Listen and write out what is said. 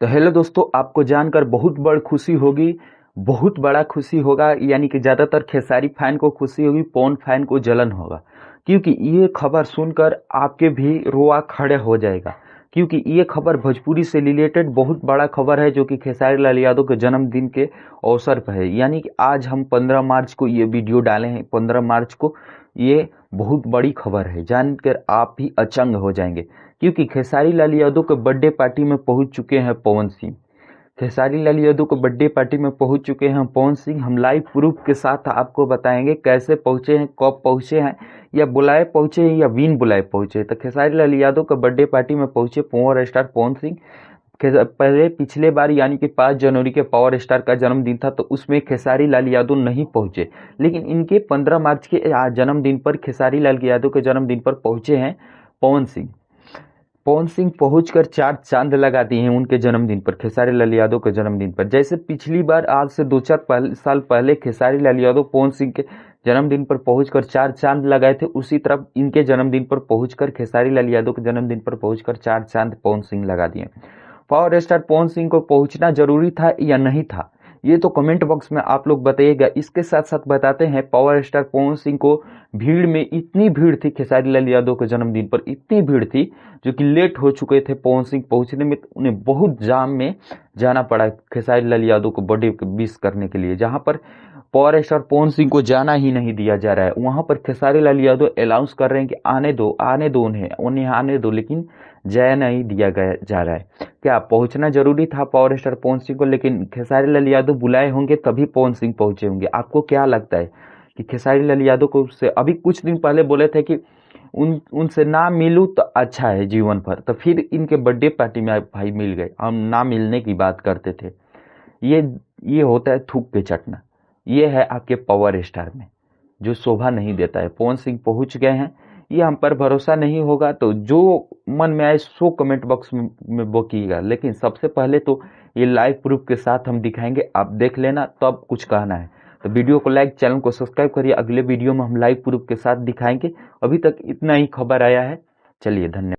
तो हेलो दोस्तों, आपको जानकर बहुत बड़ खुशी होगी, बहुत बड़ा खुशी होगा। यानी कि ज़्यादातर खेसारी फैन को खुशी होगी, पवन फैन को जलन होगा, क्योंकि ये खबर सुनकर आपके भी रोआ खड़े हो जाएगा। क्योंकि ये खबर भोजपुरी से रिलेटेड बहुत बड़ा खबर है, जो कि खेसारी लाल यादव के जन्मदिन के अवसर पर है। यानी कि आज हम 15 मार्च को ये वीडियो डाले हैं, 15 मार्च को। ये बहुत बड़ी खबर है, जानकर आप भी अचंग हो जाएंगे। क्योंकि खेसारी लाल यादव के बर्थडे पार्टी में पहुंच चुके हैं पवन सिंह। खेसारी लाल यादव को बर्थडे पार्टी में पहुंच चुके हैं पवन सिंह। हम लाइव प्रूफ के साथ आपको बताएंगे कैसे पहुंचे हैं, कब पहुंचे हैं, या बुलाए पहुंचे हैं या बिन बुलाए पहुंचे। तो खेसारी लाल यादव के बर्थडे पार्टी में पहुंचे पावर स्टार पवन सिंह। पहले पिछले बार यानी कि 5 जनवरी के पावर स्टार का जन्मदिन था, तो उसमें खेसारी लाल यादव नहीं पहुंचे। लेकिन इनके 15 मार्च के जन्मदिन पर, खेसारी लाल यादव के जन्मदिन पर पहुंचे हैं पवन सिंह। पवन सिंह पहुंचकर 4 चांद लगा दिए हैं उनके जन्मदिन पर, खेसारी लाल यादव के जन्मदिन पर। जैसे पिछली बार आज से 2-4 साल पहले खेसारी लाल यादव पवन सिंह के जन्मदिन पर पहुंचकर 4 चांद लगाए थे, उसी तरह इनके जन्मदिन पर पहुंचकर, खेसारी लाल यादव के जन्मदिन पर पहुंचकर 4 चांद पवन सिंह लगा दिए। पावर स्टार पवन सिंह को पहुंचना जरूरी था या नहीं था, ये तो कमेंट बॉक्स में आप लोग बताइएगा। इसके साथ साथ बताते हैं, पावर स्टार पवन सिंह को भीड़ में, इतनी भीड़ थी खेसारी लाल यादव के जन्मदिन पर, इतनी भीड़ थी जो कि लेट हो चुके थे पवन सिंह पहुंचने में। उन्हें बहुत जाम में जाना पड़ा खेसारी लाल यादव को बर्थडे विश करने के लिए। जहां पर पावर स्टार पवन सिंह को जाना ही नहीं दिया जा रहा है, वहां पर खेसारी लाल यादव अनाउंस कर रहे हैं कि आने दो उन्हें आने दो, लेकिन जाया नहीं दिया गया जा रहा है। क्या पहुंचना जरूरी था पावर स्टार पवन सिंह को? लेकिन खेसारी लाल यादव बुलाए होंगे तभी पवन सिंह पहुंचे होंगे। आपको क्या लगता है कि खेसारी लाल यादव को से अभी कुछ दिन पहले बोले थे कि उनसे ना मिलूं तो अच्छा है जीवन भर, तो फिर इनके बर्थडे पार्टी में भाई मिल गए। हम ना मिलने की बात करते थे। ये ये होता है थूक के चटना। ये है आपके पावर स्टार में, जो शोभा नहीं देता है। पवन सिंह पहुंच गए हैं, ये हम पर भरोसा नहीं होगा तो जो मन में आए सो कमेंट बॉक्स में वो कीजिएगा। लेकिन सबसे पहले तो ये लाइव प्रूफ के साथ हम दिखाएंगे, आप देख लेना तब कुछ कहना है। तो वीडियो को लाइक, चैनल को सब्सक्राइब करिए। अगले वीडियो में हम लाइव प्रूफ के साथ दिखाएंगे। अभी तक इतना ही खबर आया है। चलिए, धन्यवाद।